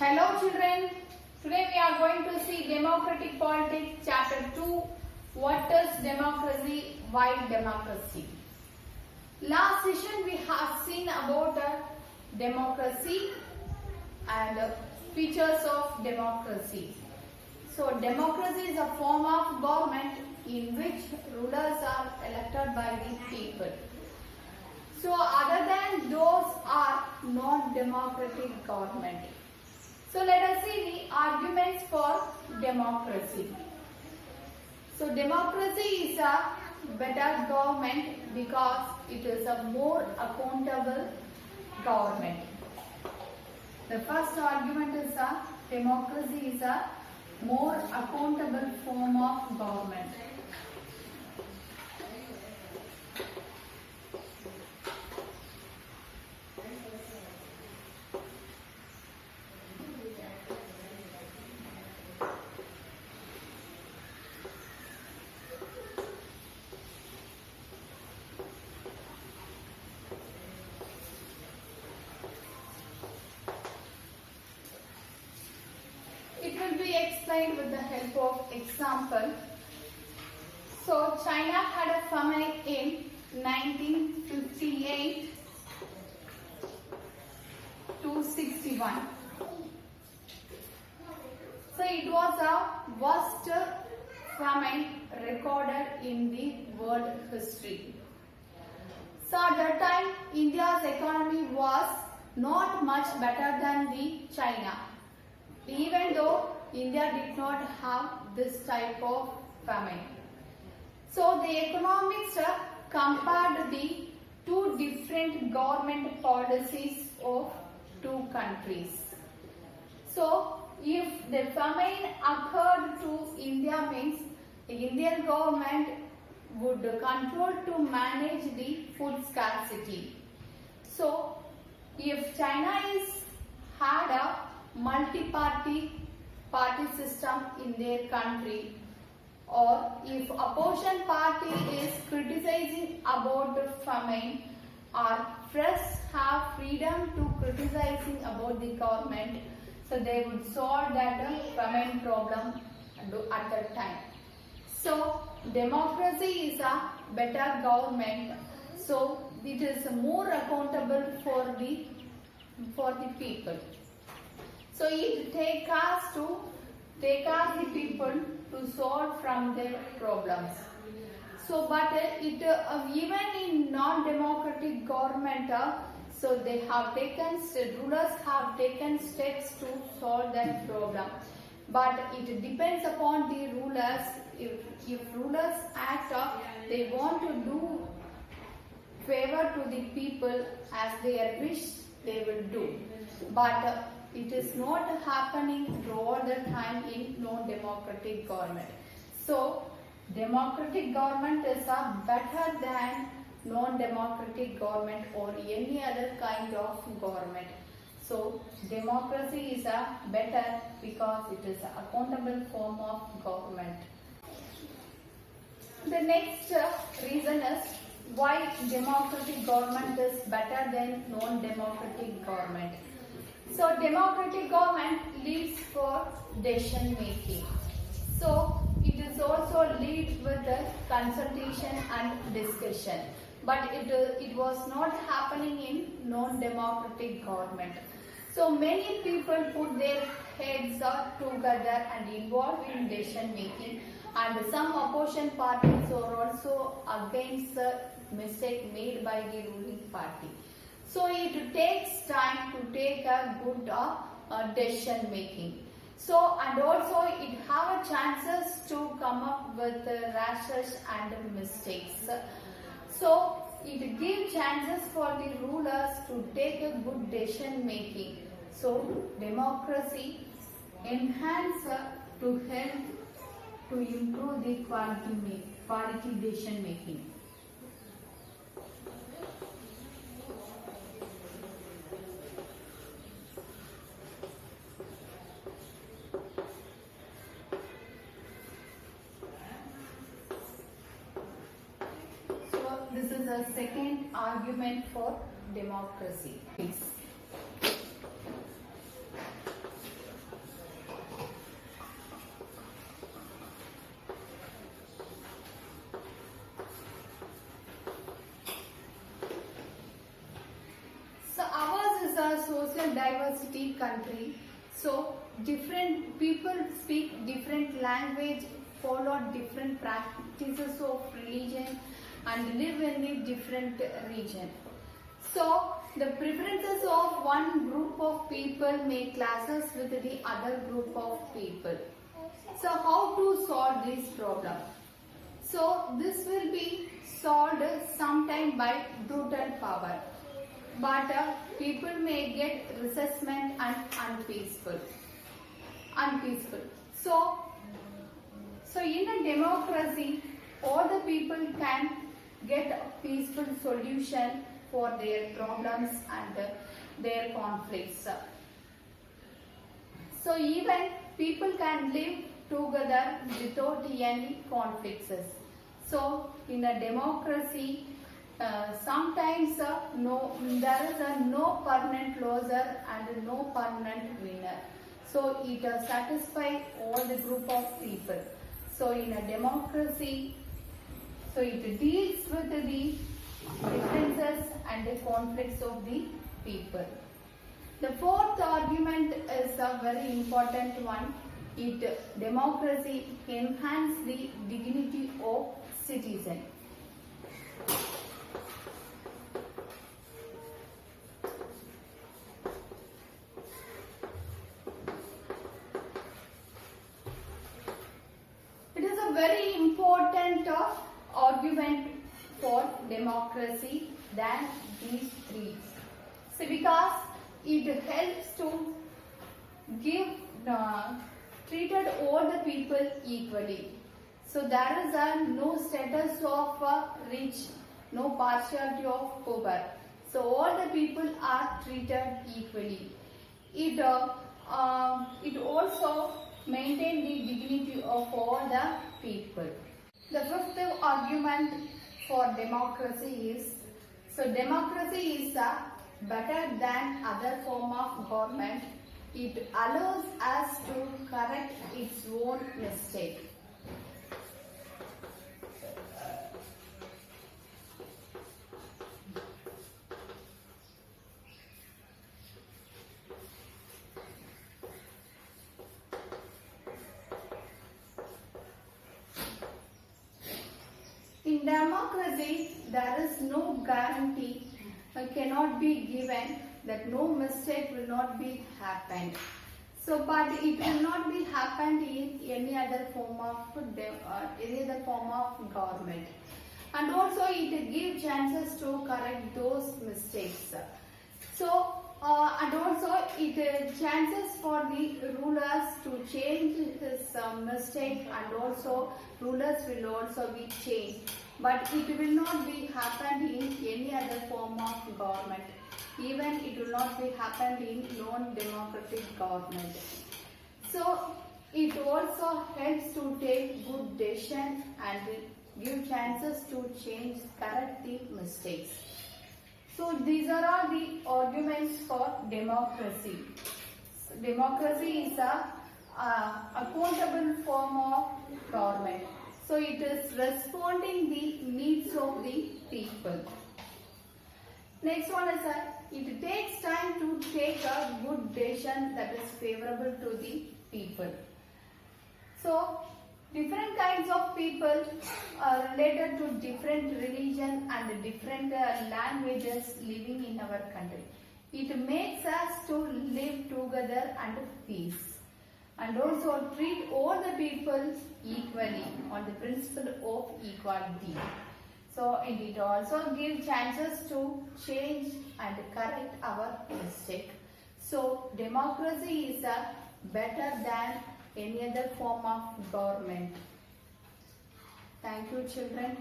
Hello children, today we are going to see Democratic Politics chapter 2. What is democracy? Why democracy? Last session we have seen about democracy and features of democracy. So democracy is a form of government in which rulers are elected by the people. So other than those are not democratic government. So let us see the arguments for democracy. So democracy is a better government because it is a more accountable government. The first argument is that democracy is a more accountable form of government. It will be explained with the help of example. So China had a famine in 1958 to 61. So it was the worst famine recorded in the world history. So at that time India's economy was not much better than the China. Even though India did not have this type of famine. So the economics compared the two different government policies of two countries. So if the famine occurred to India means the Indian government would control to manage the food scarcity. So if China had a multi-party system in their country, or if opposition party is criticizing about the famine, or press have freedom to criticizing about the government, so they would solve that famine problem at that time. So democracy is a better government, so it is more accountable for the people. So it takes us the people to solve from their problems. So but even in non-democratic government, so they have taken, rulers have taken steps to solve that problem. But it depends upon the rulers. If rulers act up, they want to do favor to the people as they wish, they will do. But it is not happening all the time in non-democratic government. So democratic government is better than non-democratic government or any other kind of government. So democracy is better because it is an accountable form of government. The next reason is why democratic government is better than non-democratic government. So democratic government leads for decision making. So it is also lead with the consultation and discussion. But it was not happening in non-democratic government. So many people put their heads together and involved in decision making, and some opposition parties are also against the mistake made by the ruling party. So it takes time to take a good decision making. So and also it have a chances to come up with rashes and mistakes. So it gives chances for the rulers to take a good decision making. So democracy enhance to help to improve the quality decision making. This is a second argument for democracy. a diversity country. So different people speak different language, follow different practices of religion and live in a different region. So the preferences of one group of people may clashes with the other group of people. So how to solve this problem? So this will be solved sometime by brutal power. But people may get resentment and unpeaceful. So in a democracy, all the people can get a peaceful solution for their problems and their conflicts. So even people can live together without any conflicts. So in a democracy, sometimes there is no permanent loser and no permanent winner. So it satisfies all the group of people. So in a democracy, so it deals with the differences and the conflicts of the people. The fourth argument is a very important one. Democracy enhances the dignity of citizen. It is a very important argument for democracy than these three. So because it helps to give treated all the people equally. So there is no status of rich, no partiality of poor. So all the people are treated equally. It also maintains the dignity of all the people. The fifth argument for democracy is, so democracy is better than other form of government. It allows us to correct its own mistake. In democracy, there is no guarantee cannot be given that no mistake will not be happened. So, but it will not be happened in any other form of government. And also it gives chances to correct those mistakes. So, and also it chances for the rulers to change his mistake, and also rulers will also be changed. But it will not be happened in any other form of government. Even it will not be happened in non-democratic government. So it also helps to take good decisions and give chances to change, correct the mistakes. So these are all the arguments for democracy. So, democracy is a accountable form of government. So it is responding the needs of the people. Next one is it takes time to take a good decision that is favorable to the people. So different kinds of people are related to different religion and different languages living in our country. It makes us to live together and peace. And also treat all the people equally on the principle of equality. So it also gives chances to change and correct our mistake. So democracy is better than any other form of government. Thank you, children.